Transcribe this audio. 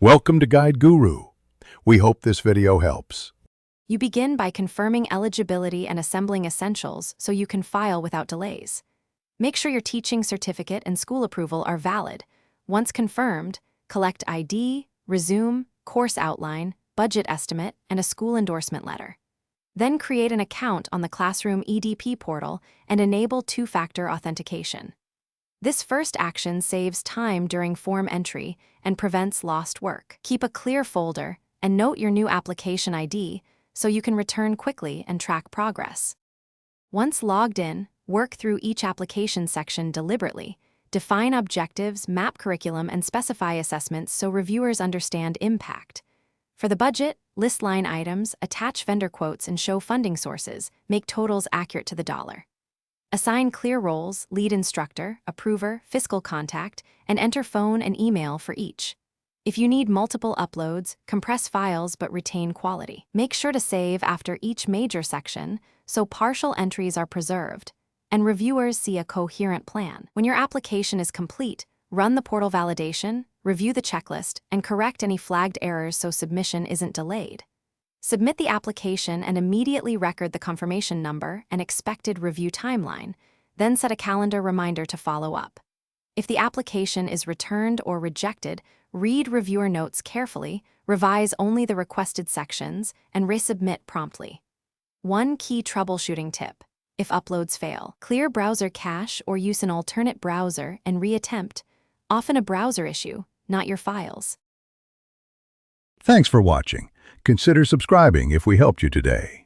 Welcome to Guide Guru. We hope this video helps. You begin by confirming eligibility and assembling essentials so you can file without delays. Make sure your teaching certificate and school approval are valid. Once confirmed, collect ID, resume, course outline, budget estimate, and a school endorsement letter. Then create an account on the Classroom Edp portal and enable two-factor authentication. This first action saves time during form entry and prevents lost work. Keep a clear folder and note your new application ID so you can return quickly and track progress. Once logged in, work through each application section deliberately. Define objectives, map curriculum, and specify assessments so reviewers understand impact. For the budget, list line items, attach vendor quotes, and show funding sources. Make totals accurate to the dollar. Assign clear roles, lead instructor, approver, fiscal contact, and enter phone and email for each. If you need multiple uploads, compress files but retain quality. Make sure to save after each major section so partial entries are preserved and reviewers see a coherent plan. When your application is complete, run the portal validation, review the checklist, and correct any flagged errors so submission isn't delayed. Submit the application and immediately record the confirmation number and expected review timeline, then set a calendar reminder to follow up. If the application is returned or rejected, read reviewer notes carefully, revise only the requested sections, and resubmit promptly. One key troubleshooting tip: if uploads fail, clear browser cache or use an alternate browser and reattempt. Often a browser issue, not your files. Thanks for watching. Consider subscribing if we helped you today.